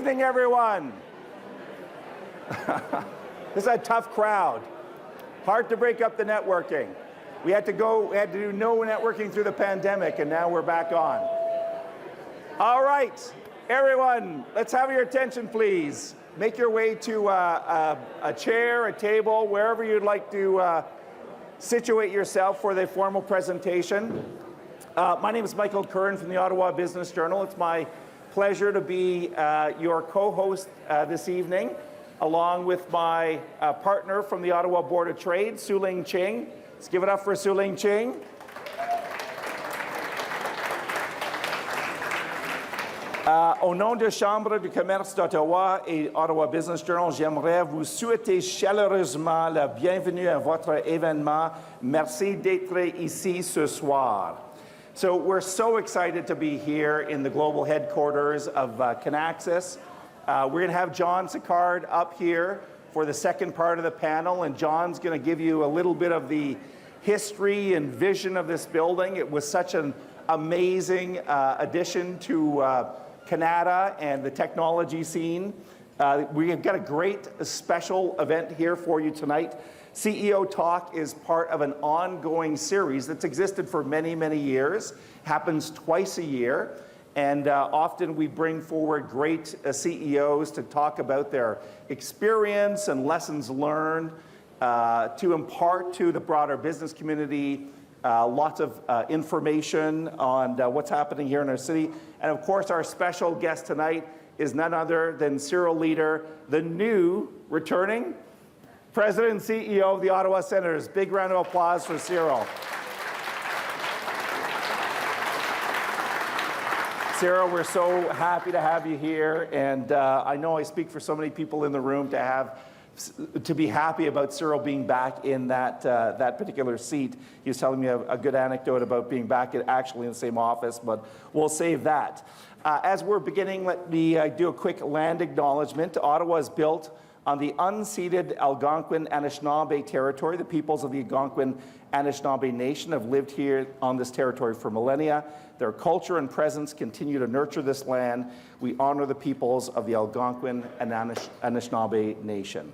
evening, everyone. This is a tough crowd. Hard to break up the networking. We had to do no networking through the pandemic, and now we're back on. All right, everyone, let's have your attention, please. Make your way to a chair, a table, wherever you'd like to situate yourself for the formal presentation. My name is Michael Curran from the Ottawa Business Journal. It's my pleasure to be your co-host this evening, along with my partner from the Ottawa Board of Trade, Su-Ling Ching. Let's give it up for Su-Ling Ching. Au nom de Chambre du commerce d'Ottawa et Ottawa Business Journal, j'aimerais vous souhaiter chaleureusement la bienvenue à votre événement. Merci d'être ici ce soir. So we're so excited to be here in the global headquarters of Kinaxis. We're going to have John Sicard up here for the second part of the panel, and John's going to give you a little bit of the history and vision of this building. It was such an amazing addition to Canada and the technology scene. We've got a great special event here for you tonight. CEO Talk is part of an ongoing series that's existed for many, many years, happens twice a year, and often we bring forward great CEOs to talk about their experience and lessons learned, to impart to the broader business community lots of information on what's happening here in our city. And of course, our special guest tonight is none other than Cyril Leeder, the new returning President and CEO of the Ottawa Senators. Big round of applause for Cyril. Cyril, we're so happy to have you here, and I know I speak for so many people in the room to be happy about Cyril being back in that particular seat. He was telling me a good anecdote about being back actually in the same office, but we'll save that. As we're beginning, let me do a quick land acknowledgement. Ottawa is built on the unceded Algonquin-Anishinaabe territory. The peoples of the Algonquin-Anishinaabe Nation have lived here on this territory for millennia. Their culture and presence continue to nurture this land. We honor the peoples of the Algonquin and Anishinaabe Nation.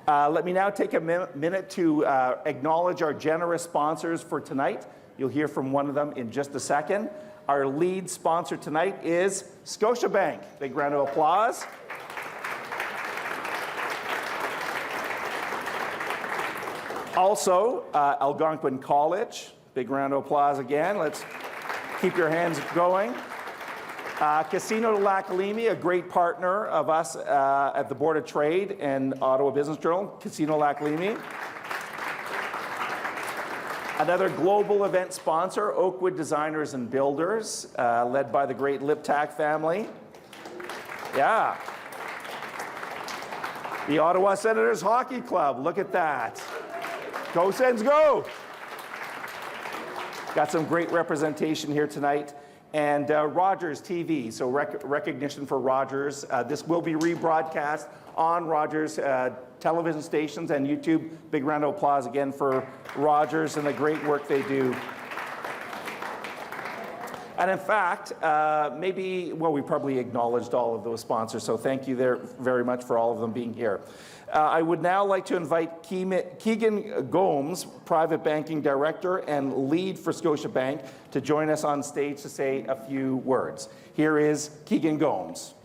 Let me now take a minute to acknowledge our generous sponsors for tonight. You'll hear from one of them in just a second. Our lead sponsor tonight is Scotiabank. Big round of applause. Also, Algonquin College. Big round of applause again. Let's keep your hands going. Casino de Lac Leamy, a great partner of us at the Board of Trade and Ottawa Business Journal. Casino Lac Leamy. Another global event sponsor, Oakwood Designers and Builders, led by the great Liptak family. Yeah. The Ottawa Senators Hockey Club, look at that. Go Sens, go! Got some great representation here tonight. And Rogers TV, so recognition for Rogers. This will be rebroadcast on Rogers television stations and YouTube. Big round of applause again for Rogers and the great work they do. And in fact, we probably acknowledged all of those sponsors, so thank you there very much for all of them being here. I would now like to invite Keegan Gomes, Private Banking Director and Lead for Scotiabank, to join us on stage to say a few words. Here is Keegan Gomes.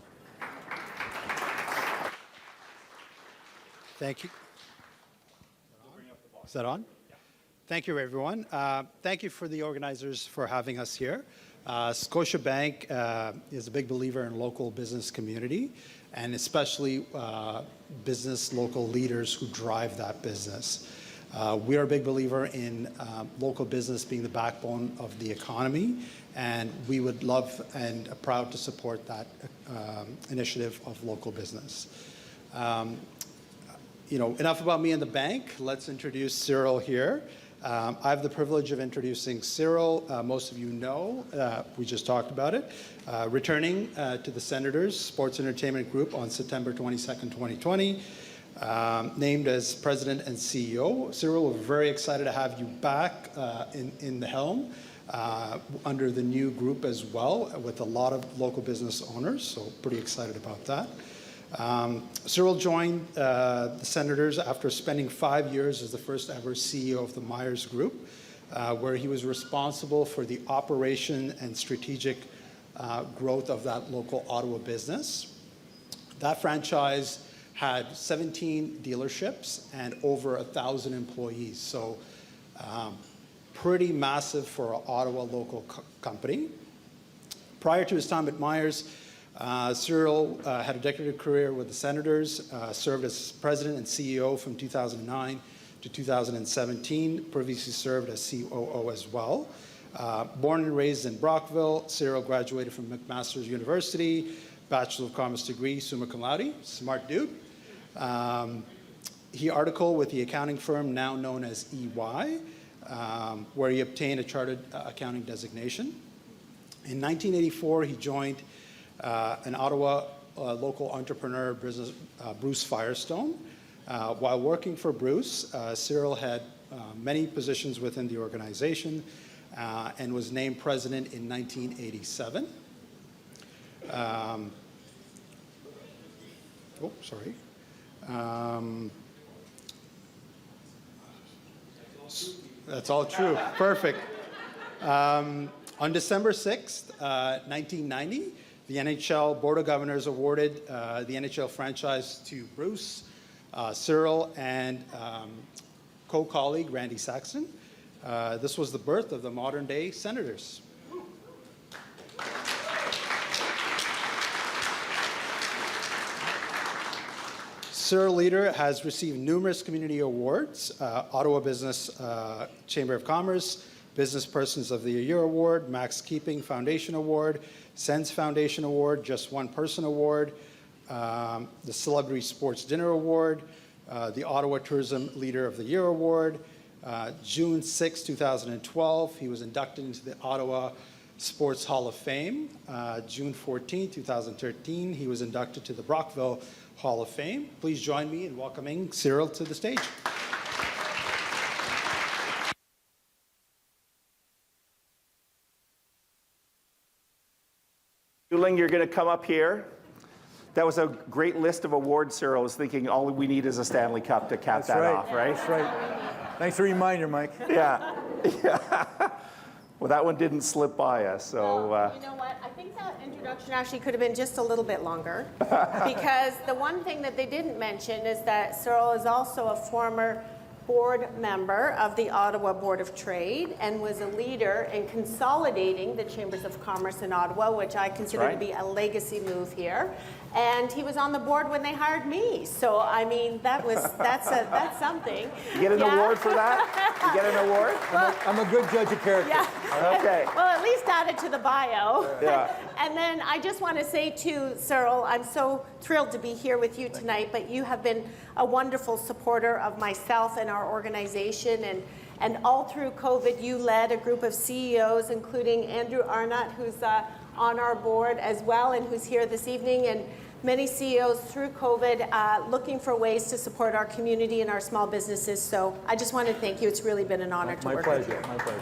Thank you. Is that on? Yeah. Thank you, everyone. Thank you for the organizers for having us here. Scotiabank is a big believer in local business community, and especially local leaders who drive that business. We are a big believer in local business being the backbone of the economy, and we would love and are proud to support that initiative of local business. Enough about me and the bank. Let's introduce Cyril here. I have the privilege of introducing Cyril. Most of you know, we just talked about it. Returning to the Senators Sports Entertainment Group on September 22nd, 2020. Named as President and CEO. Cyril, we're very excited to have you back in the helm. under the new group as well, with a lot of local business owners, so pretty excited about that. Cyril joined the Senators after spending 5 years as the first ever CEO of the Myers Group, where he was responsible for the operation and strategic growth of that local Ottawa business. That franchise had 17 dealerships and over 1,000 employees, so pretty massive for an Ottawa local company. Prior to his time at Myers, Cyril had a decorated career with the Senators, served as president and CEO from 2009 to 2017, previously served as COO as well. Born and raised in Brockville, Cyril graduated from McMaster's University, Bachelor of Commerce degree, summa cum laude, smart dude. He articled with the accounting firm now known as EY, where he obtained a chartered accounting designation. In 1984, he joined an Ottawa local entrepreneur business, Bruce Firestone. While working for Bruce, Cyril had many positions within the organization and was named president in 1987. That's all true. Perfect. On December 6th, 1990, the NHL Board of Governors awarded the NHL franchise to Bruce, Cyril, and co-colleague Randy Saxton. This was the birth of the modern-day Senators. Cyril Leeder has received numerous community awards, Ottawa Business Chamber of Commerce, Business Persons of the Year Award, Max Keeping Foundation Award, Sens Foundation Award, Just One Person Award, the Celebrity Sports Dinner Award, the Ottawa Tourism Leader of the Year Award. June 6, 2012, he was inducted into the Ottawa Sports Hall of Fame. June 14, 2013, he was inducted to the Brockville Hall of Fame. Please join me in welcoming Cyril to the stage. You're going to come up here. That was a great list of awards, Cyril. I was thinking all we need is a Stanley Cup to cap that off, right? That's right. Thanks for the reminder, Mike. Yeah. Well, that one didn't slip by us, so... You know what? I think that introduction actually could have been just a little bit longer, because the one thing that they didn't mention is that Cyril is also a former board member of the Ottawa Board of Trade and was a leader in consolidating the Chambers of Commerce in Ottawa, which I consider to be a legacy move here. And he was on the board when they hired me. So, I mean, that's something. You get an award for that? You get an award? I'm a good judge of character. Yeah. Okay. Well, at least add it to the bio. Yeah. And then I just want to say to Cyril, I'm so thrilled to be here with you tonight, but you have been a wonderful supporter of myself and our organization. And all through COVID, you led a group of CEOs, including Andrew Arnott, who's on our board as well, and who's here this evening, and many CEOs through COVID looking for ways to support our community and our small businesses. So I just want to thank you. It's really been an honor to work with you. My pleasure.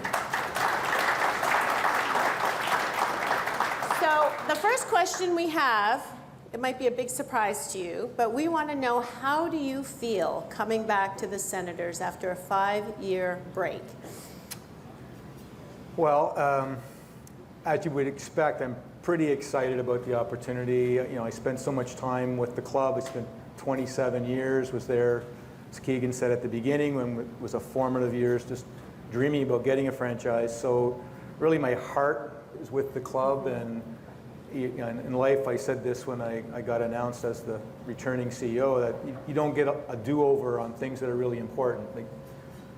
So the first question we have, it might be a big surprise to you, but we want to know, how do you feel coming back to the Senators after a 5-year break? Well, as you would expect, I'm pretty excited about the opportunity. You know, I spent so much time with the club. I spent 27 years, was there, as Keegan said at the beginning, when it was a formative years, just dreaming about getting a franchise. So really my heart is with the club, and in life, I said this when I got announced as the returning CEO, that you don't get a do-over on things that are really important. Like,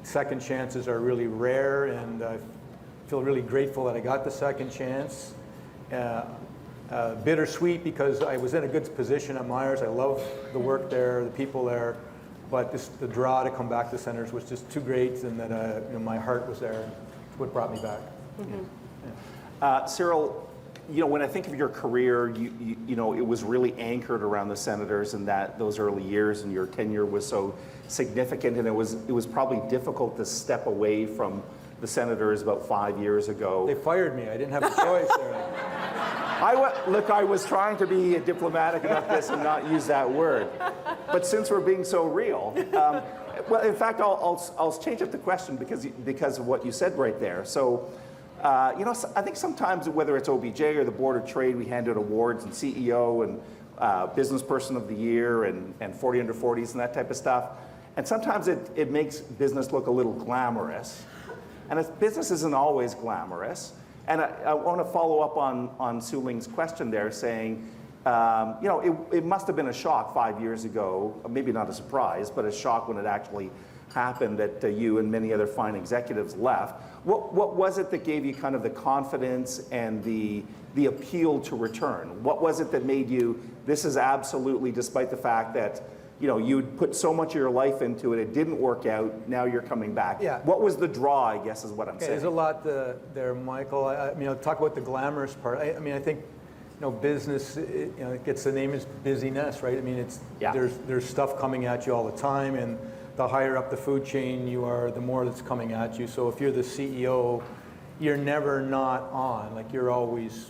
second chances are really rare, and I feel really grateful that I got the second chance. Bittersweet because I was in a good position at Myers. I love the work there, the people there, but the draw to come back to Senators was just too great, and that my heart was there. What brought me back. Mm-hmm. Yeah. Cyril, when I think of your career, you know, it was really anchored around the Senators, and those early years, and your tenure was so significant, and it was probably difficult to step away from the Senators about 5 years ago. They fired me. I didn't have a choice there. Look, I was trying to be diplomatic about this and not use that word. But since we're being so real, well, in fact, I'll change up the question because of what you said right there. So, you know, I think sometimes whether it's OBJ or the Board of Trade, we hand out awards and CEO and Business Person of the Year and 40 under 40s and that type of stuff. And sometimes it makes business look a little glamorous. And business isn't always glamorous. And I want to follow up on Su Ling's question there, saying, you know, it must have been a shock 5 years ago, maybe not a surprise, but a shock when it actually happened that you and many other fine executives left. What was it that gave you kind of the confidence and the appeal to return? What was it that made you, this is absolutely, despite the fact that, you know, you'd put so much of your life into it, it didn't work out, now you're coming back. Yeah. What was the draw, I guess, is what I'm saying. There's a lot there, Michael. I mean, I'll talk about the glamorous part. I mean, I think, you know, business, you know, it gets the name is busyness, right? I mean, it's there's stuff coming at you all the time, and the higher up the food chain you are, the more that's coming at you. So if you're the CEO, you're never not on. Like you're always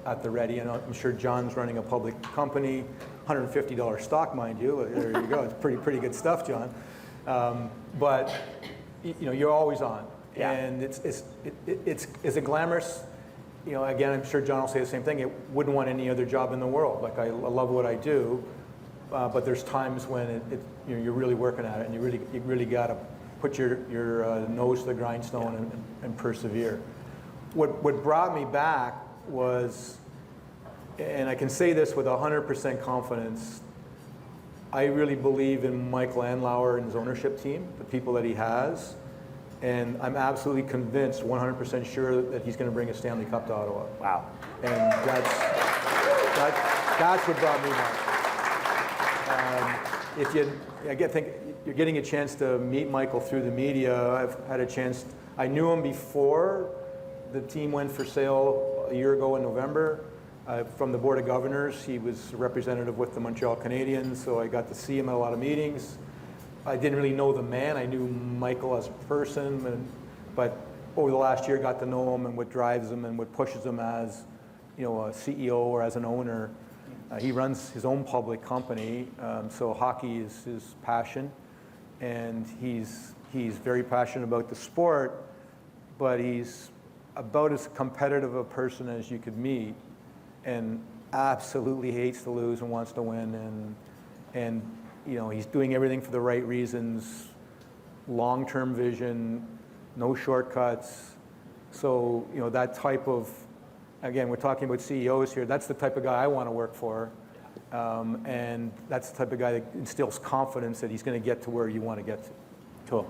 at the ready. And I'm sure John's running a public company. $150 stock, mind you. There you go. It's pretty good stuff, John. But you know, you're always on, and it's a glamorous. You know, again, I'm sure John will say the same thing. It wouldn't want any other job in the world. Like I love what I do, but there's times when you know, you're really working at it, and you really got to put your nose to the grindstone and persevere. What brought me back was. And I can say this with 100% confidence, I really believe in Michael Andlauer and his ownership team, the people that he has, and I'm absolutely convinced, 100% sure that he's going to bring a Stanley Cup to Ottawa. Wow. And that's what brought me back. I think you're getting a chance to meet Michael through the media. I've had a chance, I knew him before the team went for sale a year ago in November. From the Board of Governors, he was a representative with the Montreal Canadiens, so I got to see him at a lot of meetings. I didn't really know the man. I knew Michael as a person, but over the last year, got to know him and what drives him and what pushes him as, you know, a CEO or as an owner. He runs his own public company, so hockey is his passion, and he's very passionate about the sport, but he's about as competitive a person as you could meet. And absolutely hates to lose and wants to win, and you know, he's doing everything for the right reasons, long-term vision, no shortcuts. So you know, that type of, again, we're talking about CEOs here, that's the type of guy I want to work for, and that's the type of guy that instills confidence that he's going to get to where you want to get to. Cool.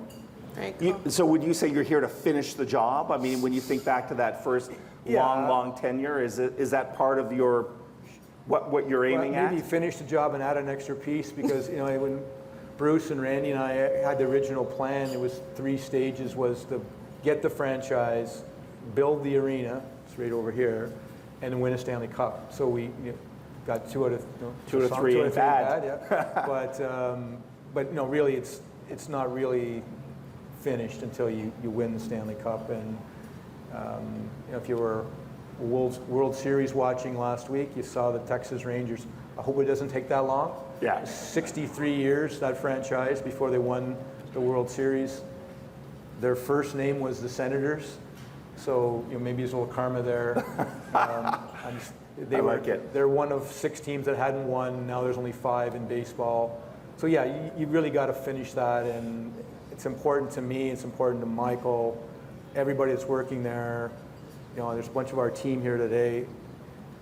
Very cool. So would you say you're here to finish the job? I mean, when you think back to that first long tenure, is that part of your what you're aiming at? Maybe finish the job and add an extra piece, because you know, when Bruce and Randy and I had the original plan, it was 3 stages: was to get the franchise, build the arena, it's right over here, and then win a Stanley Cup. So we got 2 out of 3 ain't bad. Yeah. But no, really, it's not really finished until you win the Stanley Cup. And you know, if you were World Series watching last week, you saw the Texas Rangers. I hope it doesn't take that long. Yeah. 63 years, that franchise, before they won the World Series. Their first name was the Senators, so you know, maybe there's a little karma there. They're one of 6 teams that hadn't won. Now there's only 5 in baseball. So yeah, you really got to finish that, and it's important to me. It's important to Michael, everybody that's working there. You know, there's a bunch of our team here today.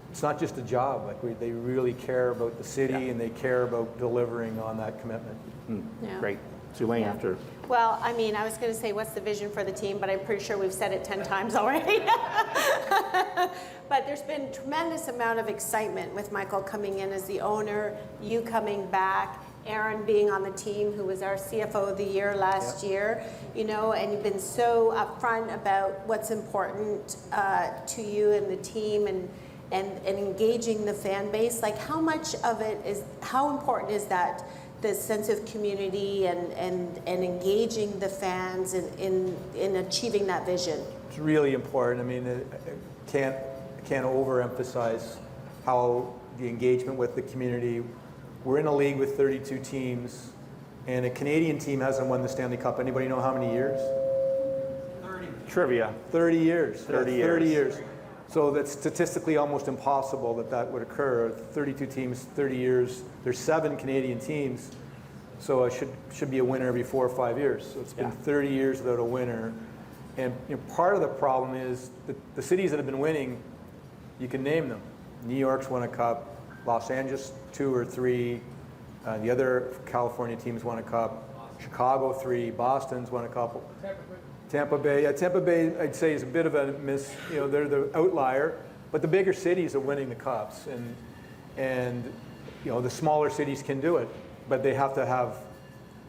It's not just a job. Like they really care about the city, and they care about delivering on that commitment. Yeah. Great. Su Ling after. Well, I mean, I was going to say, what's the vision for the team? But I'm pretty sure we've said it 10 times already. But there's been a tremendous amount of excitement with Michael coming in as the owner, you coming back, Aaron being on the team, who was our CFO of the year last year, you know, and you've been so upfront about what's important to you and the team, and engaging the fan base. Like, how much of it is, how important is that the sense of community and engaging the fans in achieving that vision? It's really important. I mean, can't overemphasize how the engagement with the community. We're in a league with 32 teams, and a Canadian team hasn't won the Stanley Cup. Anybody know how many years? 30. Trivia. 30 years. 30 years. 30 years. So that's statistically almost impossible that would occur. 32 teams, 30 years. There's 7 Canadian teams, so it should be a winner every 4 or 5 years. So it's been 30 years without a winner. And part of the problem is the cities that have been winning, you can name them. New York's won a cup, Los Angeles 2 or 3, the other California teams won a cup, Chicago 3, Boston's won a couple. Tampa Bay, Tampa Bay, I'd say is a bit of a they're the outlier, but the bigger cities are winning the cups, and the smaller cities can do it, but they have to have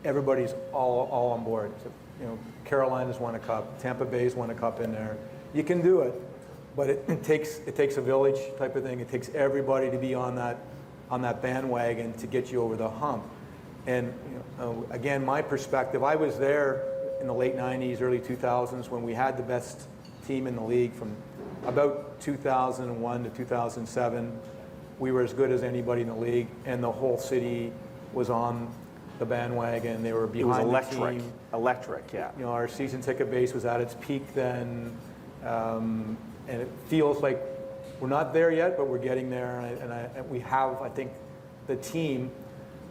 everybody's all on board. So, Carolina's won a cup, Tampa Bay's won a cup in there. You can do it, but it takes a village type of thing. It takes everybody to be on that bandwagon to get you over the hump. And again, my perspective, I was there in the late 90s, early 2000s when we had the best team in the league. From about 2001 to 2007, we were as good as anybody in the league, and the whole city was on the bandwagon. They were behind the team. Electric, yeah. Our season ticket base was at its peak then, and it feels like we're not there yet, but we're getting there. And we have, I think, the team.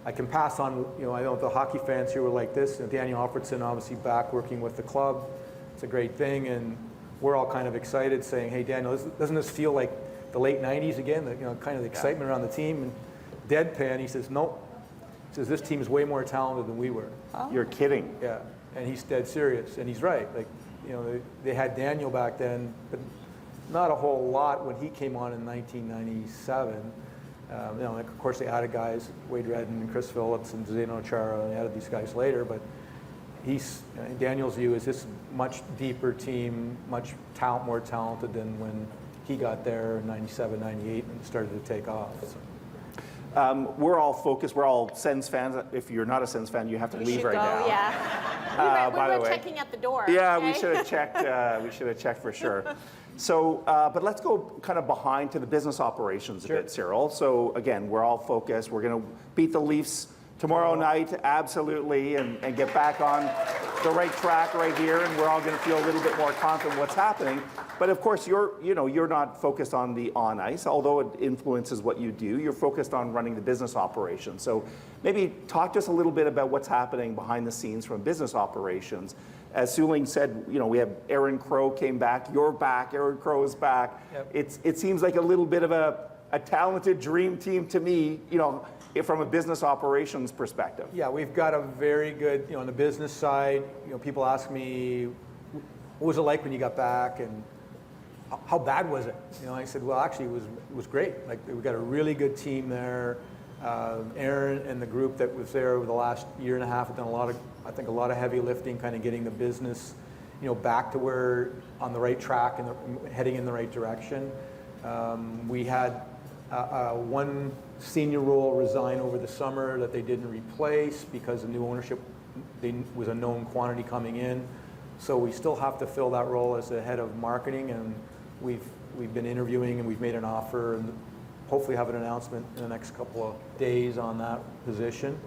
I can pass on, I know the hockey fans here were like this. Daniel Alfredson obviously back working with the club. It's a great thing, and we're all kind of excited saying, hey, Daniel, doesn't this feel like the late 90s again? Kind of the excitement around the team. And deadpan, he says, nope. He says, this team is way more talented than we were. Oh. You're kidding. Yeah, and he's dead serious, and he's right. Like, they had Daniel back then, but not a whole lot when he came on in 1997. Of course, they added guys, Wade Redden and Chris Phillips and Zdeno Chara, and they added these guys later. But Daniel's view is this much deeper team, much more talented than when he got there in 97, 98 and started to take off. So. We're all focused. We're all Sens fans. If you're not a Sens fan, you have to leave right now. Yeah. We were checking at the door. Yeah, okay? we should have checked. We should have checked for sure. So, but let's go kind of behind to the business operations a bit, Cyril. So again, we're all focused. We're going to beat the Leafs tomorrow night, absolutely, and get back on the right track right here, and we're all going to feel a little bit more confident what's happening. But of course, you're not focused on the on ice, although it influences what you do. You're focused on running the business operations. So maybe talk to us a little bit about what's happening behind the scenes from business operations. As Suling said, we have Aaron Crow came back. You're back. Aaron Crow is back. Yep. It seems like a little bit of a talented dream team to me, from a business operations perspective. Yeah, we've got a very good, on the business side, people ask me, what was it like when you got back, and how bad was it? I said, well, actually, it was great. Like, we got a really good team there. Aaron and the group that was there over the last year and a half have done a lot of heavy lifting, kind of getting the business, back to where on the right track and heading in the right direction. We had one senior role resign over the summer that they didn't replace because the new ownership was a known quantity coming in. So we still have to fill that role as the head of marketing, and we've been interviewing and we've made an offer and hopefully have an announcement in the next couple of days on that position.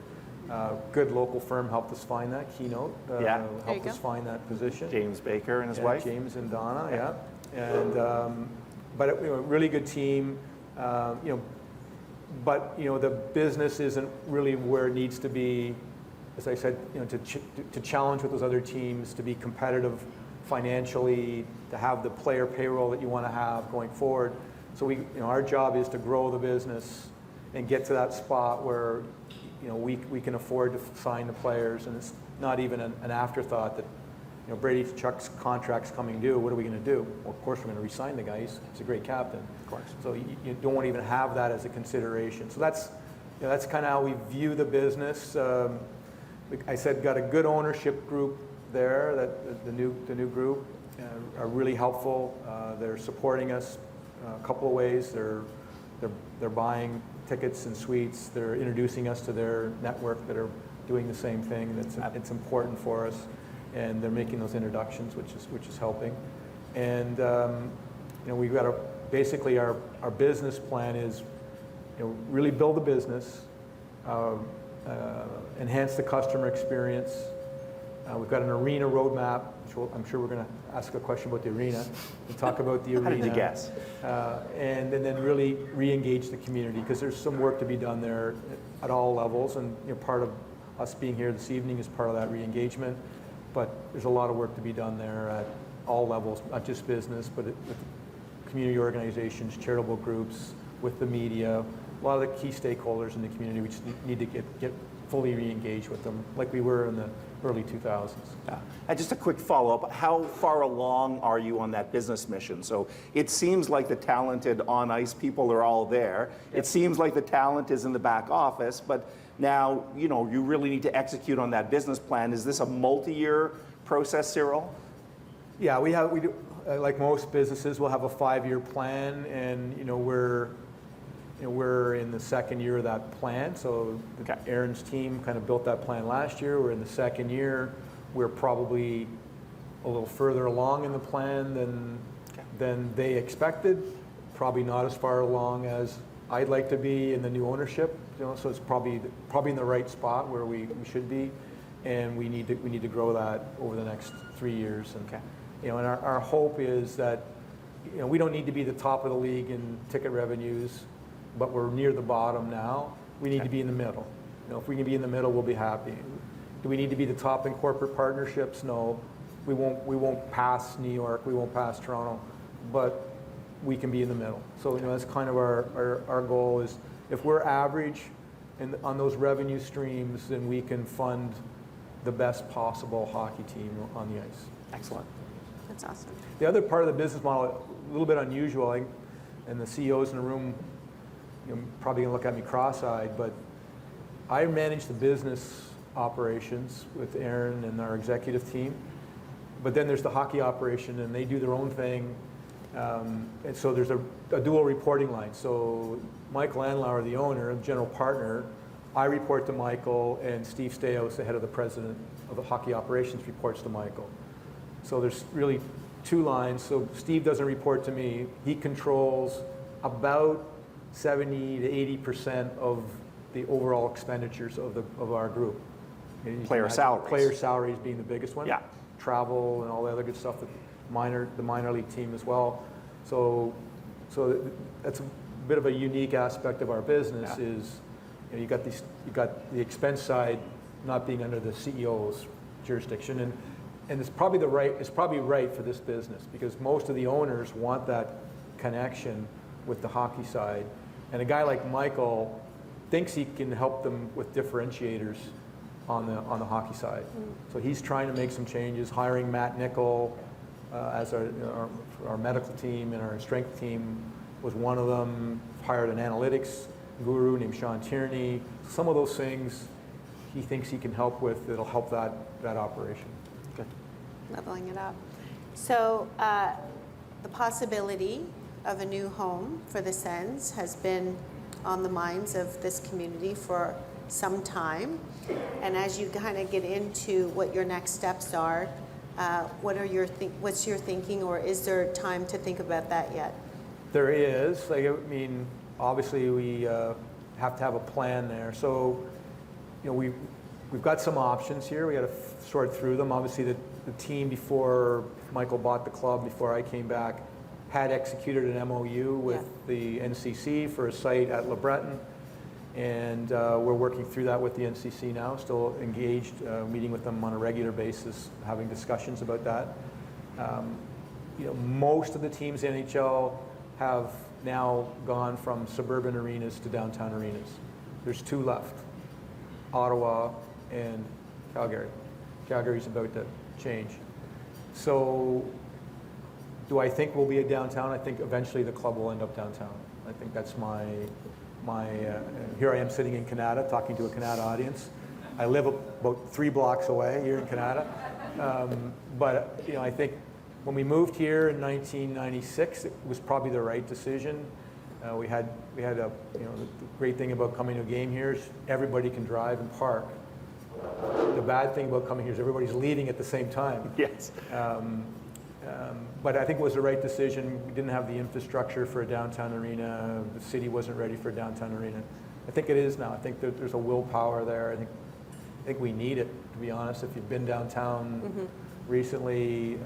Good local firm helped us find that, Keynote helped us find that position. James Baker and his wife. James and Donna, and but a really good team. But the business isn't really where it needs to be. As I said, to challenge with those other teams, to be competitive financially, to have the player payroll that you want to have going forward. So our job is to grow the business and get to that spot where we can afford to sign the players, and it's not even an afterthought that Brady Chuck's contract's coming due. What are we going to do? Well, of course we're going to re-sign the guy. He's a great captain. Of course. So you don't want to even have that as a consideration. So that's kind of how we view the business. I said got a good ownership group there. That the new group are really helpful. They're supporting us a couple of ways. They're buying tickets and suites. They're introducing us to their network that are doing the same thing. It's important for us, and they're making those introductions, which is helping. And we've got basically our business plan is really build a business, enhance the customer experience. We've got an arena roadmap, which I'm sure we're going to ask a question about the arena. We'll talk about the arena. How did you guess? And then really re-engage the community, because there's some work to be done there at all levels. And part of us being here this evening is part of that re-engagement. But there's a lot of work to be done there at all levels, not just business, but with community organizations, charitable groups, with the media, a lot of the key stakeholders in the community. We just need to get fully re-engaged with them like we were in the early 2000s. Yeah. And just a quick follow-up, how far along are you on that business mission? So it seems like the talented on-ice people are all there. Yep. It seems like the talent is in the back office, but now, you really need to execute on that business plan. Is this a multi-year process, Cyril? Yeah, we do, like most businesses, we'll have a 5-year plan, and we're in the second year of that plan. So Aaron's team kind of built that plan last year. We're in the second year. We're probably a little further along in the plan than they expected. Probably not as far along as I'd like to be in the new ownership. So it's probably in the right spot where we should be, and we need to grow that over the next 3 years. And and our hope is that we don't need to be the top of the league in ticket revenues, but we're near the bottom now. We need to be in the middle. If we can be in the middle, we'll be happy. Do we need to be the top in corporate partnerships? No, we won't pass New York, we won't pass Toronto, but we can be in the middle. So that's kind of our goal is, if we're average on those revenue streams, then we can fund the best possible hockey team on the ice. Excellent. That's awesome. The other part of the business model, a little bit unusual, and the CEOs in the room probably going to look at me cross-eyed, but I manage the business operations with Aaron and our executive team. But then there's the hockey operation, and they do their own thing. And so there's a dual reporting line. So Michael Andlauer, the owner, general partner, I report to Michael, and Steve Staios, the head of the president of the hockey operations, reports to Michael. So there's really two lines. So Steve doesn't report to me. He controls about 70 to 80% of the overall expenditures of our group. Player salaries. Player salaries being the biggest one. Yeah. Travel and all the other good stuff, the minor league team as well. So that's a bit of a unique aspect of our business. Is you got the expense side not being under the CEO's jurisdiction, and it's probably right for this business, because most of the owners want that connection with the hockey side. And a guy like Michael thinks he can help them with differentiators on the hockey side. So he's trying to make some changes, hiring Matt Nickel as our medical team, and our strength team was one of them. Hired an analytics guru named Sean Tierney. Some of those things he thinks he can help with that'll help that operation. Good. Leveling it up. So the possibility of a new home for the Sens has been on the minds of this community for some time. And as you kind of get into what your next steps are, what's your thinking, or is there time to think about that yet? There is. Obviously we have to have a plan there. So, we've got some options here. We got to sort through them. Obviously, the team, before Michael bought the club, before I came back, had executed an MOU with the NCC for a site at LeBreton, and we're working through that with the NCC now, still engaged, meeting with them on a regular basis, having discussions about that. Most of the teams in NHL have now gone from suburban arenas to downtown arenas. There's 2 left, Ottawa and Calgary. Calgary's about to change. So do I think we'll be a downtown? I think eventually the club will end up downtown. I think that's my here I am sitting in Canada talking to a Canada audience. I live about 3 blocks away here in Canada. But I think when we moved here in 1996, it was probably the right decision. We had a, the great thing about coming to a game here is everybody can drive and park. The bad thing about coming here is everybody's leaving at the same time. Yes. But I think it was the right decision. We didn't have the infrastructure for a downtown arena. The city wasn't ready for a downtown arena. I think it is now. I think that there's a willpower there. I think we need it, to be honest. If you've been downtown recently,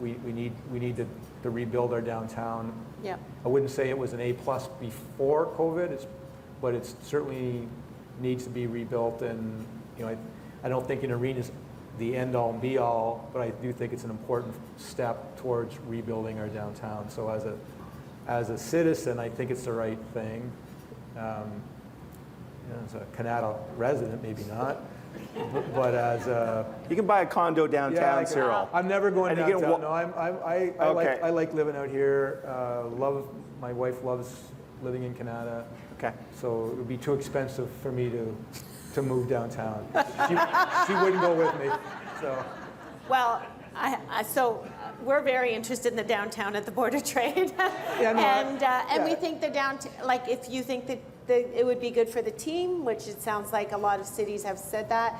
we need to rebuild our downtown. Yeah. I wouldn't say it was an A+ before COVID, but it certainly needs to be rebuilt. And I don't think an arena is the end-all and be-all, but I do think it's an important step towards rebuilding our downtown. So as a citizen, I think it's the right thing. As a Canada resident, maybe not. But as a... You can buy a condo downtown, Cyril. I'm never going And you get downtown. No, I like living out here. My wife loves living in Canada. Okay. So it would be too expensive for me to move downtown. She wouldn't go with me. So. Well, so we're very interested in the downtown at the Board of Trade. And we think the downtown, like if you think that it would be good for the team, which it sounds like a lot of cities have said that,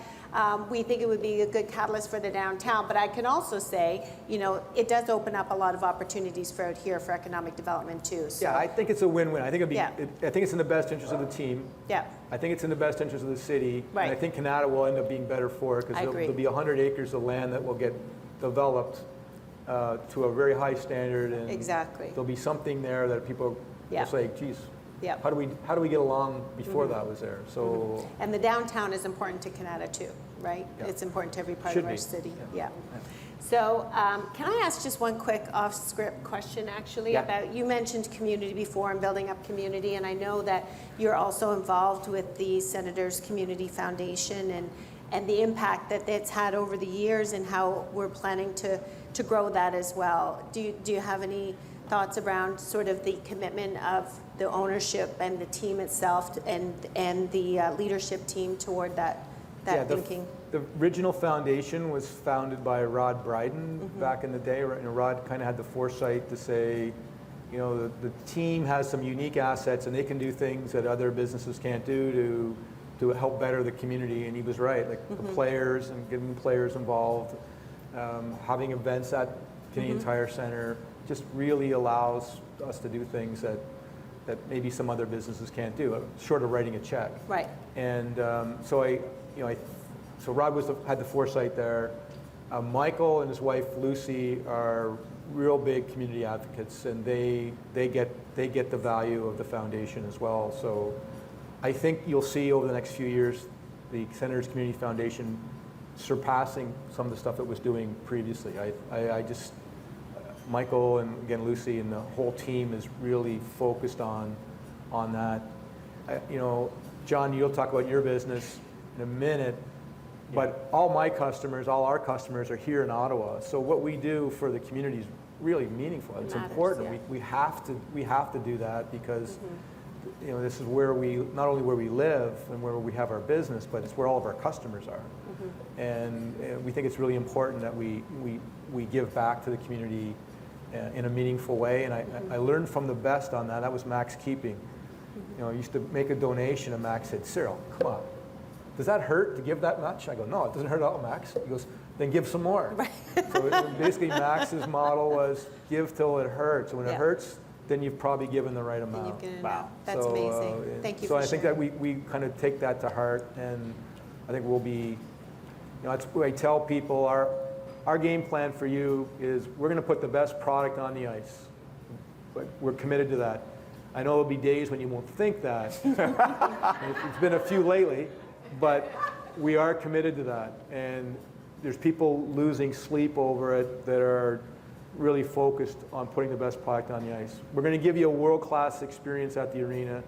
we think it would be a good catalyst for the downtown. But I can also say, it does open up a lot of opportunities for out here for economic development too. So. Yeah, I think it's a win-win. I think I think it's in the best interest of the team. Yeah. I think it's in the best interest of the city. Right. And I think Canada will end up being better for it because there'll be 100 acres of land that will get developed to a very high standard. And Exactly. there'll be something there that people will say, geez, Yep. how do we get along before that was there? So. And the downtown is important to Canada too, right? Yeah. It's important to every part Should of our be. city. Yeah. Yeah. So can I ask just one quick off-script question actually about, you mentioned community before and building up community, and I know that you're also involved with the Senators Community Foundation and the impact that it's had over the years and how we're planning to grow that as well. Do you have any thoughts around sort of the commitment of the ownership and the team itself and the leadership team toward that thinking? The original foundation was founded by Rod Bryden back in the day. Rod kind of had the foresight to say, the team has some unique assets and they can do things that other businesses can't do to help better the community. And he was right, like the players and getting the players involved, having events at Canadian Tire Center just really allows us to do things that maybe some other businesses can't do, short of writing a check. Right. And so Rod had the foresight there. Michael and his wife Lucy are real big community advocates, and they get the value of the foundation as well. So I think you'll see over the next few years the Senators Community Foundation surpassing some of the stuff it was doing previously. Michael and again Lucy and the whole team is really focused on that. John, you'll talk about your business in a minute, but all our customers are here in Ottawa. So what we do for the community is really meaningful. It's important. Yeah. We have to do that because this is not only where we live and where we have our business, but it's where all of our customers are. And we think it's really important that we give back to the community in a meaningful way. And I learned from the best on that. That was Max Keeping. I used to make a donation and Max said, Cyril, come on. Does that hurt to give that much? I go, no, it doesn't hurt at all, Max. He goes, then give some more. Right. So basically Max's model was give till it hurts. When it hurts, then you've probably given the right amount. Wow. That's amazing. Thank you for sharing. So I think that we kind of take that to heart, and I think we'll be, that's what I tell people, our game plan for you is we're going to put the best product on the ice. But we're committed to that. I know there'll be days when you won't think that. It's been a few lately, but we are committed to that. And there's people losing sleep over it that are really focused on putting the best product on the ice. We're going to give you a world-class experience at the arena.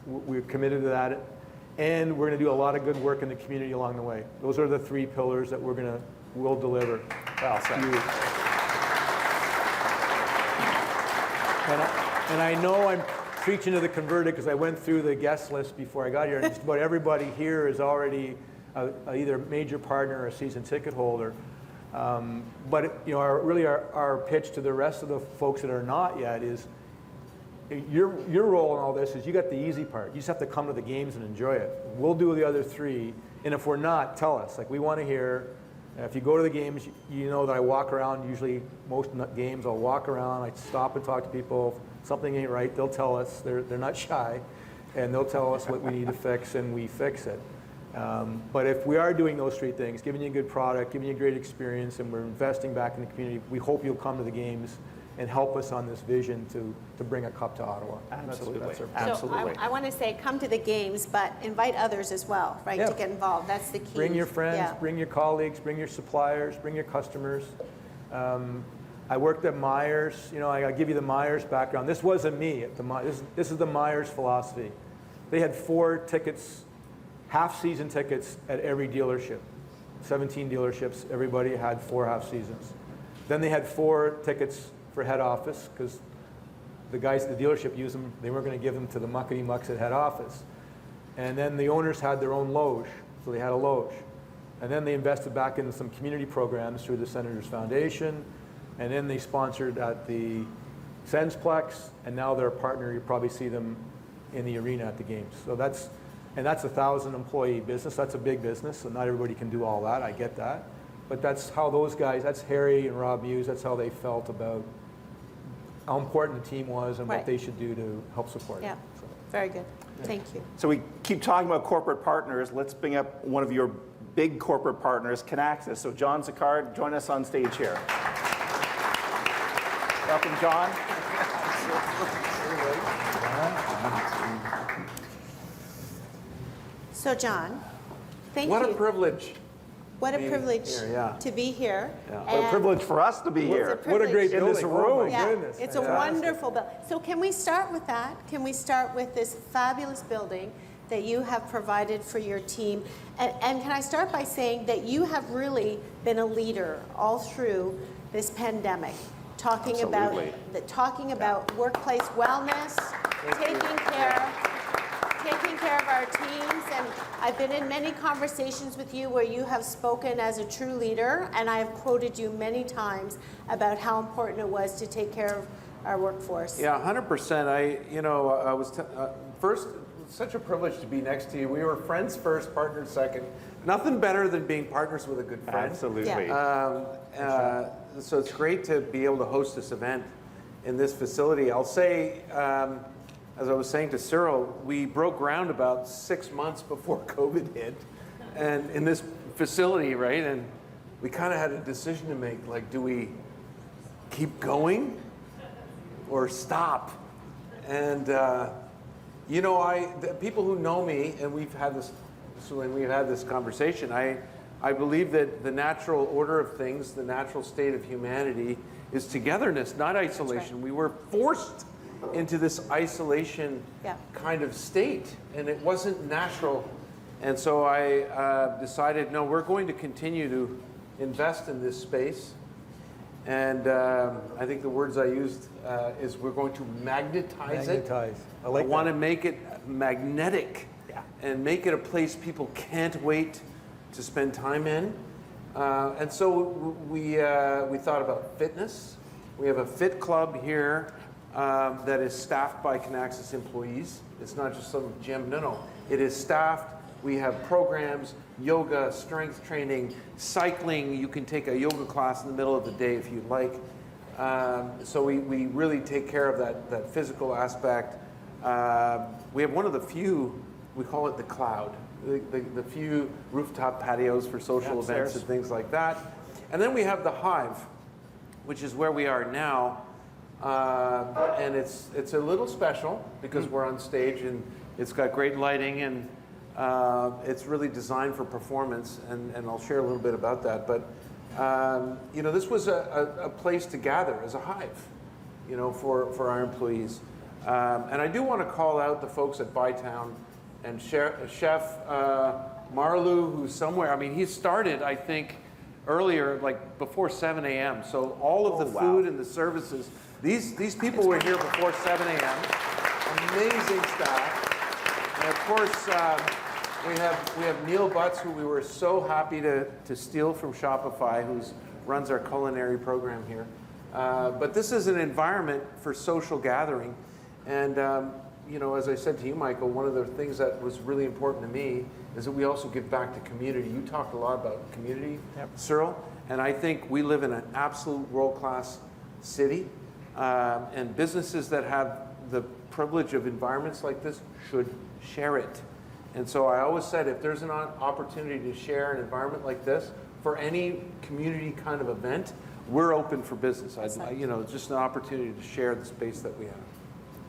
We're committed to that. And we're going to do a lot of good work in the community along the way. Those are the three pillars that we'll deliver. Well said. And I know I'm preaching to the converted because I went through the guest list before I got here, and just about everybody here is already either a major partner or a season ticket holder. But our pitch to the rest of the folks that are not yet is your role in all this is you got the easy part. You just have to come to the games and enjoy it. We'll do the other 3, and if we're not, tell us. Like, we want to hear. If you go to the games, you know that I walk around. Usually, most games, I'll walk around. I stop and talk to people. If something ain't right, they'll tell us. They're not shy, and they'll tell us what we need to fix, and we fix it. But if we are doing those 3 things, giving you a good product, giving you a great experience, and we're investing back in the community, we hope you'll come to the games and help us on this vision to bring a cup to Ottawa. Absolutely. That's our Absolutely. So I want to say, come to the games, but invite others as well, right, Yeah. to get involved. That's the key. Bring your friends, Yeah. bring your colleagues, bring your suppliers, bring your customers. I worked at Myers. You know, I'll give you the Myers background. This wasn't me. This is the Myers philosophy. They had 4 tickets, half-season tickets at every dealership. 17 dealerships, everybody had 4 half seasons. Then they had 4 tickets for head office because the guys at the dealership used them. They weren't going to give them to the muckety-mucks at head office. And then the owners had their own loge, so they had a loge. And then they invested back into some community programs through the Senators Foundation. And then they sponsored at the Sensplex, and now they're a partner. You probably see them in the arena at the games. So that's a 1,000-employee business. That's a big business, so not everybody can do all that. I get that. But that's how those guys, that's Harry and Rob Muse, that's how they felt about how important the team was and Right. what they should do to help support Yeah, it. So, very good. Thank you. So we keep talking about corporate partners. Let's bring up one of your big corporate partners, Kinaxis. So John Sicard, join us on stage here. Welcome, John. So John, thank What you. a privilege. What a being privilege here, yeah. to be here. Yeah. What a And- privilege for us to be here. What a great In this building. room. Oh my Yeah, goodness. it's a Fantastic. wonderful building. So can we start with that? Can we start with this fabulous building that you have provided for your team? And can I start by saying that you have really been a leader all through this pandemic, talking about workplace wellness, taking care of our teams. And I've been in many conversations with you where you have spoken as a true leader, and I have quoted you many times about how important it was to take care of our workforce. Yeah, 100%. I was first, such a privilege to be next to you. We were friends first, partners second. Nothing better than being partners with a good friend. Absolutely. Yeah. So it's great to be able to host this event in this facility. I'll say, as I was saying to Cyril, we broke ground about 6 months before COVID hit, and in this facility, right? And we kind of had a decision to make, like, do we keep going or stop? And the people who know me, and we've had this conversation, I believe that the natural order of things, the natural state of humanity, is togetherness, not isolation. right. We were forced into this isolation Yeah. kind of state, and it wasn't natural. And so I decided, no, we're going to continue to invest in this space. And I think the words I used is we're going to magnetize it. Magnetize. I I like want to that. make it magnetic and make it a place people can't wait to spend time in. And so we thought about fitness. We have a fit club here that is staffed by Kinaxis employees. It's not just some gym. No. It is staffed. We have programs, yoga, strength training, cycling. You can take a yoga class in the middle of the day if you'd like. So we really take care of that physical aspect. We have one of the few, we call it the cloud, the few rooftop patios for social events and things like that. And then we have the Hive, which is where we are now. And it's a little special because we're on stage and it's got great lighting and it's really designed for performance, and I'll share a little bit about that. But this was a place to gather as a Hive, for our employees. And I do want to call out the folks at Bytown and Chef Marlu, who's somewhere. I mean, he started, I think, earlier, like before 7 a.m. So all of the food and the services, these people were here before 7 a.m. Amazing staff. And of course, we have Neil Butts, who we were so happy to steal from Shopify, who runs our culinary program here. But this is an environment for social gathering. And you know, as I said to you, Michael, one of the things that was really important to me is that we also give back to community. You talked a lot about community, Cyril, and I think we live in an absolute world-class city, and businesses that have the privilege of environments like this should share it. And so I always said, if there's an opportunity to share an environment like this for any community kind of event, we're open for business. You know, just an opportunity to share the space that we have.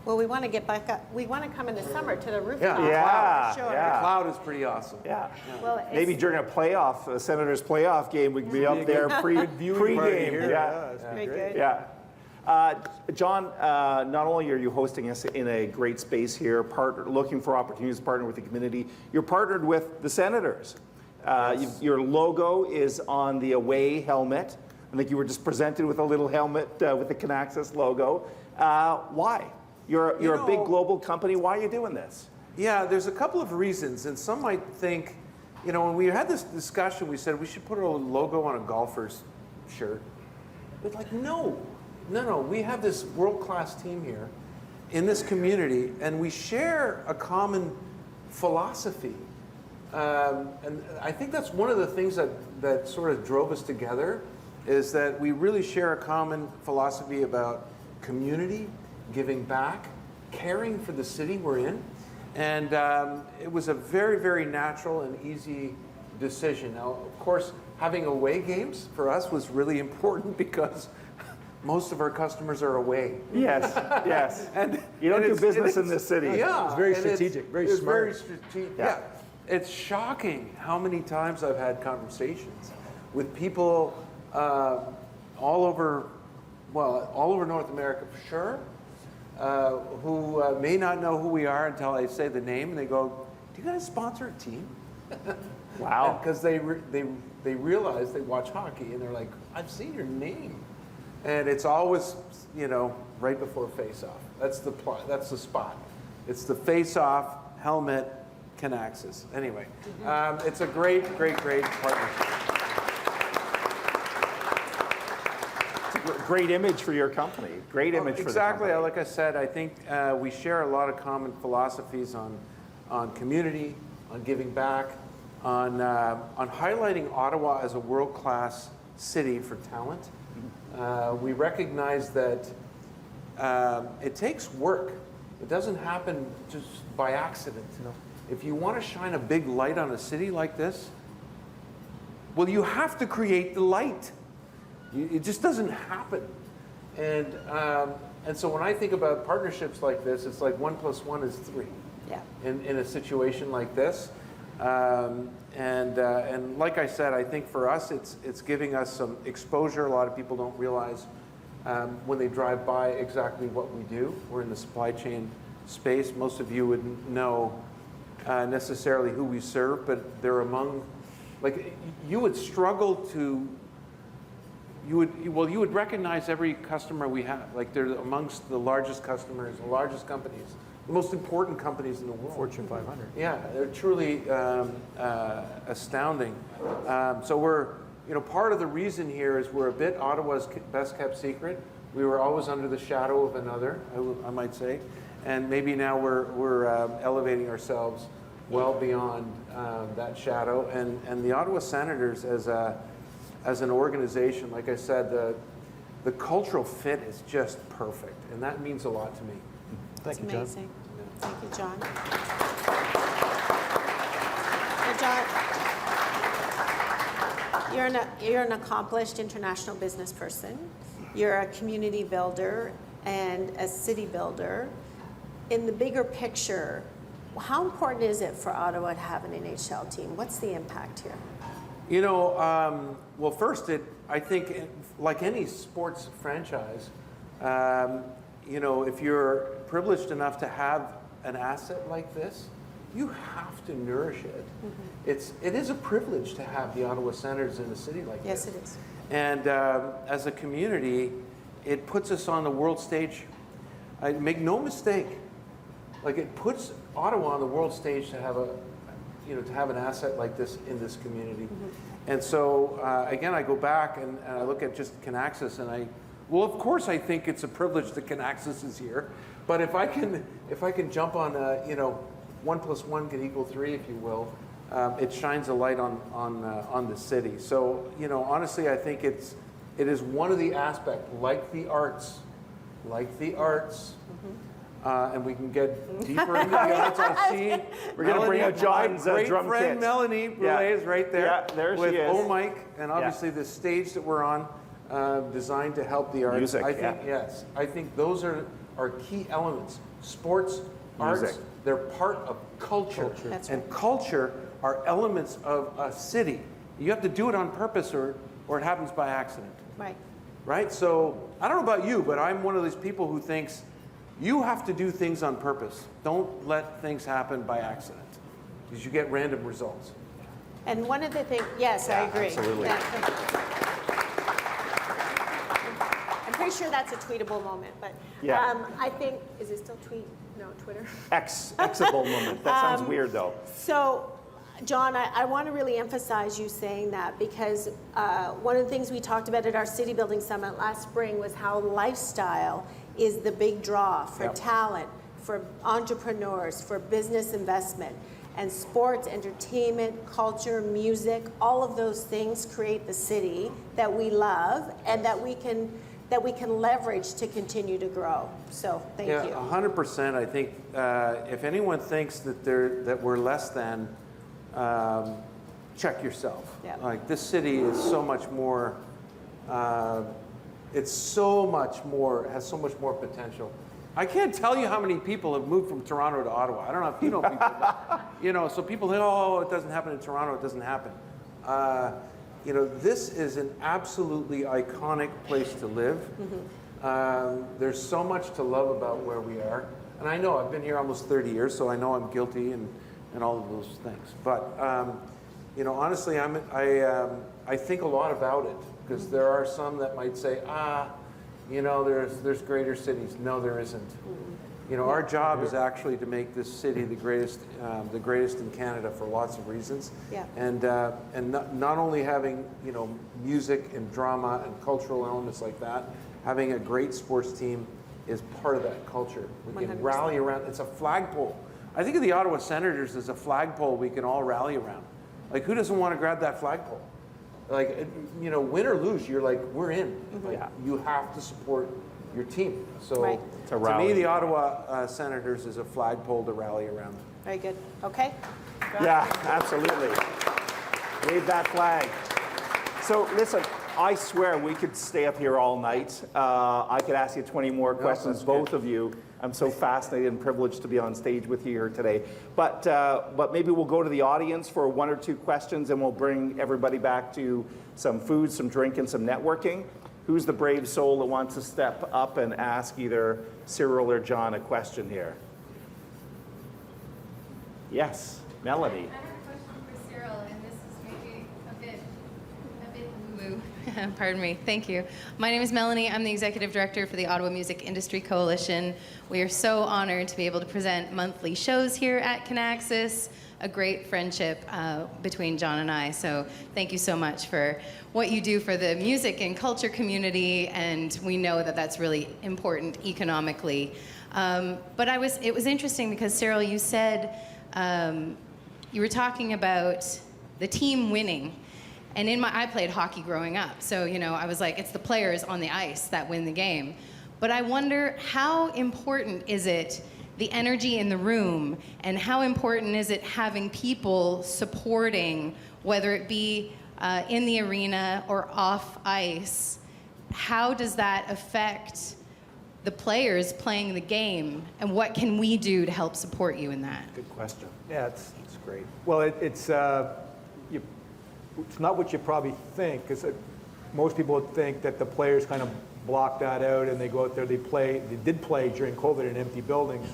Well, we want to get back up. We want to come in the summer to the rooftop. Yeah, for sure. yeah. The cloud is pretty awesome. Yeah. Well, it's, Maybe during a Senators playoff game, we could be up there pre-game. Yeah. It's very great. good. Yeah. John, not only are you hosting us in a great space here, looking for opportunities to partner with the community, you're partnered with the Senators. Your logo is on the away helmet. I think you were just presented with a little helmet with the Canaxus logo. Why? You're a big global company. Why are you doing this? Yeah, there's a couple of reasons, and some might think, you know, when we had this discussion, we said we should put a logo on a golfer's shirt. But like, no, we have this world-class team here in this community, and we share a common philosophy. And I think that's one of the things that sort of drove us together, is that we really share a common philosophy about community, giving back, caring for the city we're in. And it was a very, very natural and easy decision. Now, of course, having away games for us was really important because most of our customers are away. Yes, yes. And you don't do business in this city. Yeah. It's very strategic, very it's smart. Very strategic. Yeah. It's shocking how many times I've had conversations with people all over North America, for sure, who may not know who we are until I say the name, and they go, "Do you guys sponsor a team?" Wow. Because they realize they watch hockey, and they're like, "I've seen your name," and it's always, you know, right before face-off. That's the spot. It's the face-off helmet. Canaxus. Anyway, it's a great partnership. Great image for your company. Great image for the company. Exactly. Like I said, I think we share a lot of common philosophies on community, on giving back, on highlighting Ottawa as a world-class city for talent. We recognize that it takes work. It doesn't happen just by accident. No. If you want to shine a big light on a city like this, well, you have to create the light. It just doesn't happen. And so when I think about partnerships like this, it's like 1 + 1 is 3. Yeah. In a situation like this. And like I said, I think for us, it's giving us some exposure. A lot of people don't realize when they drive by exactly what we do. We're in the supply chain space. Most of you wouldn't know necessarily who we serve, but they're among, like, you would struggle to, you would recognize every customer we have. Like, they're amongst the largest customers, the largest companies, the most important companies in the world. Fortune 500. Yeah, they're truly astounding. So we're, you know, part of the reason here is we're a bit Ottawa's best kept secret. We were always under the shadow of another, I might say. And maybe now we're elevating ourselves well beyond that shadow. And the Ottawa Senators as an organization, like I said, the cultural fit is just perfect. And that means a lot to me. That's Thank you, John. amazing. Thank you, John. Now, John, you're an accomplished international business person. You're a community builder and a city builder. In the bigger picture, how important is it for Ottawa to have an NHL team? What's the impact here? You know, well, first, I think, like any sports franchise, you know, if you're privileged enough to have an asset like this, you have to nourish it. Mm-hmm. It is a privilege to have the Ottawa Senators in a city like yes, this. Yes, it is. And as a community, it puts us on the world stage. I make no mistake. Like, it puts Ottawa on the world stage to have an asset like this in this community. Mm-hmm. And so, again, I go back and I look at just Canaxus, and well, of course I think it's a privilege that Canaxus is here, But if I can jump on, 1 + 1 can equal 3, if you will, it shines a light on the city. So, honestly, I think it is one of the aspects, like the arts, and we can get deeper into the arts. I see We're going to bring out John's my great drum friend kit. Melanie Brulé is right there. Yeah, there she with is. Oh Mike, and obviously the stage that we're on, designed to help the arts. Music, I think yes, I think those are key elements. Sports, arts, Music. they're part of culture. That's And right. culture are elements of a city. You have to do it on purpose, or it happens by accident. Right. Right? So I don't know about you, but I'm one of these people who thinks you have to do things on purpose. Don't let things happen by accident, because you get random results. And one of the things, yes, I agree. absolutely. I'm pretty sure that's a tweetable moment, but Yeah. I think, is it still tweet? No, Twitter. Xable moment. That sounds weird, though. So, John, I want to really emphasize you saying that, because one of the things we talked about at our City Building Summit last spring was how lifestyle is the big draw for talent, for entrepreneurs, for business investment. And sports, entertainment, culture, music, all of those things create the city that we love and that we can leverage to continue to grow. So thank you. 100%. I think if anyone thinks that we're less than, check yourself. Yeah. Like, this city is so much more. It's so much more. Has so much more potential. I can't tell you how many people have moved from Toronto to Ottawa. I don't know if you know people. But, so people think, oh, it doesn't happen in Toronto. It doesn't happen. This is an absolutely iconic place to live. There's so much to love about where we are. And I know I've been here almost 30 years, so I know I'm guilty and all of those things. But, honestly, I think a lot about it, because there are some that might say, there's greater cities. No, there isn't. Our job is actually to make this city the greatest in Canada for lots of reasons. Yeah. And not only having music and drama and cultural elements like that, having a great sports team is part of that culture. We can 100%. rally around. It's a flagpole. I think of the Ottawa Senators as a flagpole we can all rally around. Like, who doesn't want to grab that flagpole? Like, win or lose, you're like, we're in. Like, you have to support your team. So Right. to me, the Ottawa Senators is a flagpole to rally around. Very good. Okay. Yeah, absolutely. Wave that flag. So listen, I swear we could stay up here all night. I could ask you 20 more questions, that's both of you. I'm so fascinated and privileged to be on stage with you here today. But maybe we'll go to the audience for 1 or 2 questions, and we'll bring everybody back to some food, some drink, and some networking. Who's the brave soul that wants to step up and ask either Cyril or John a question here? Yes, Melody. I have a question for Cyril, and this is maybe a bit woo-woo. Pardon me. Thank you. My name is Melanie. I'm the Executive Director for the Ottawa Music Industry Coalition. We are so honored to be able to present monthly shows here at Canaxis, a great friendship between John and I. So thank you so much for what you do for the music and culture community, and we know that that's really important economically. But it was interesting because, Cyril, you said, you were talking about the team winning. And I played hockey growing up, so I was like, it's the players on the ice that win the game. But I wonder, how important is it, the energy in the room, and how important is it having people supporting, whether it be in the arena or off ice? How does that affect the players playing the game, and what can we do to help support you in that? Good question. Yeah, it's great. Well, it's not what you probably think, because most people would think that the players kind of block that out and they go out there, they did play during COVID in empty buildings,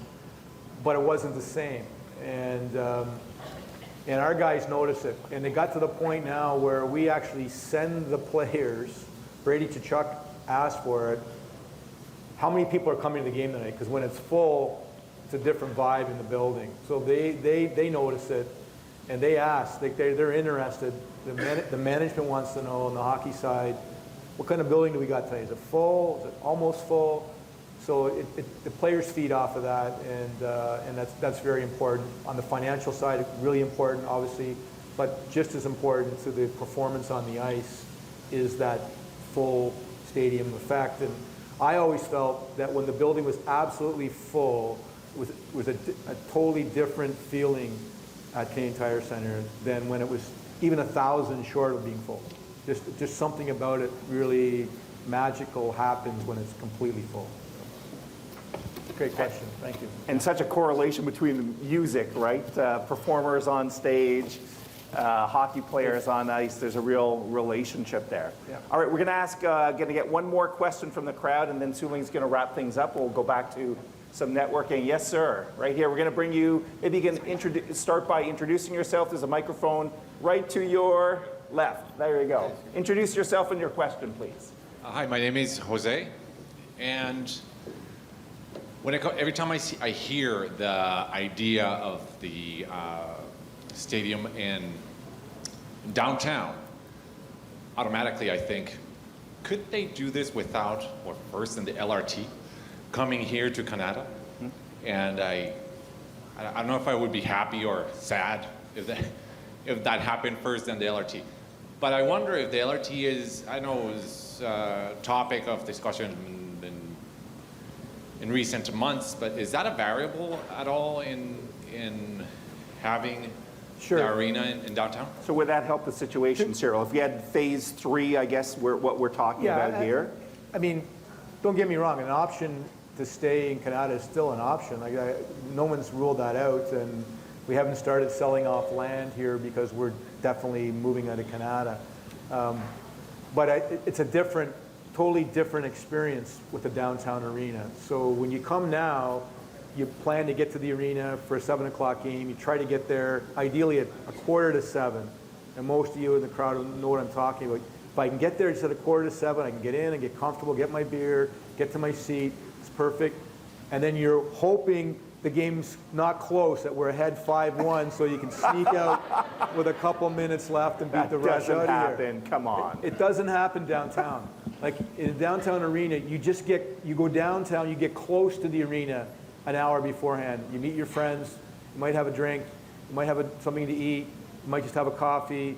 but it wasn't the same. And our guys notice it. And they got to the point now where we actually send the players, Brady Tkachuk asked for it, how many people are coming to the game tonight? Because when it's full, it's a different vibe in the building. So they notice it, and they ask, they're interested. The management wants to know on the hockey side, what kind of building do we got tonight? Is it full? Is it almost full? So the players feed off of that, and that's very important. On the financial side, really important, obviously, but just as important to the performance on the ice is that full stadium effect. And I always felt that when the building was absolutely full, it was a totally different feeling at Canadian Tire Centre than when it was even 1,000 short of being full. Just something about it really magical happens when it's completely full. Great question. Thank you. And such a correlation between the music, right? Performers on stage, hockey players on ice. There's a real relationship there. Yeah. All right, we're going to get one more question from the crowd, and then Suling's going to wrap things up. We'll go back to some networking. Yes, sir. Right here. We're going to bring you. Maybe you can start by introducing yourself. There's a microphone right to your left. There you go. Introduce yourself and your question, please. Hi, my name is Jose, and every time I hear the idea of the stadium in downtown, automatically I think, could they do this without, or first in the LRT, coming here to Canada? Mm-hmm. And I don't know if I would be happy or sad if that happened first, then the LRT. But I wonder if the LRT is, I know it was a topic of discussion in recent months, but is that a variable at all in having Sure. the arena in downtown? So would that help the situation, Cyril? If we had phase 3, I guess, what we're talking about here? I mean, don't get me wrong, an option to stay in Canada is still an option. No one's ruled that out, and we haven't started selling off land here because we're definitely moving out of Canada. But it's a totally different experience with the downtown arena. So when you come now, you plan to get to the arena for a 7 o'clock game. You try to get there ideally at 6:45. And most of you in the crowd know what I'm talking about. If I can get there just at 6:45, I can get in and get comfortable, get my beer, get to my seat. It's perfect. And then you're hoping the game's not close, that we're ahead 5-1, so you can sneak out with a couple minutes left and beat the rush out of here. That doesn't happen. Come on. It doesn't happen downtown. Like in a downtown arena, you go downtown, you get close to the arena an hour beforehand. You meet your friends, you might have a drink, you might have something to eat, you might just have a coffee.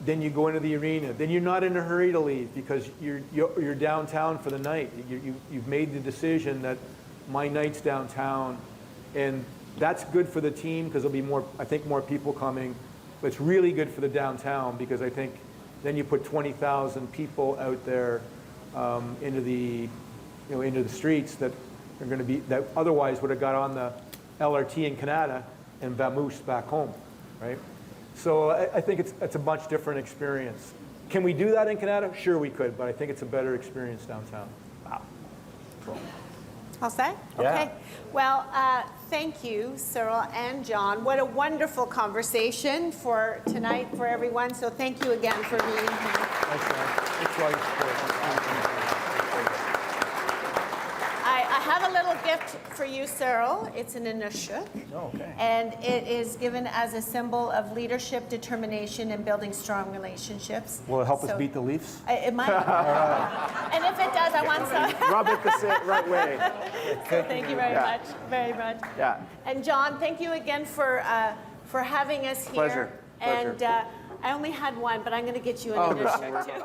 Then you go into the arena. Then you're not in a hurry to leave because you're downtown for the night. You've made the decision that my night's downtown, and that's good for the team because there'll be more people coming. But it's really good for the downtown because I think then you put 20,000 people out there into the streets that are going to be that otherwise would have got on the LRT in Canada and vamoosed back home, right? So I think it's a much different experience. Can we do that in Canada? Sure we could, but I think it's a better experience downtown. Wow. Cool. All set? Yeah. Okay. Well, thank you, Cyril and John. What a wonderful conversation for tonight for everyone. So thank you again for being here. Thanks, man. Thanks for all your support. I have a little gift for you, Cyril. It's an initiative. Oh, okay. And it is given as a symbol of leadership, determination, and building strong relationships. Will it help us So- beat the Leafs? It might. And if it does, I want some. Rub it the right way. So thank you very much, very much. Yeah. And John, thank you again for having us here. Pleasure. And I only had one, but I'm going to get you an initiative too.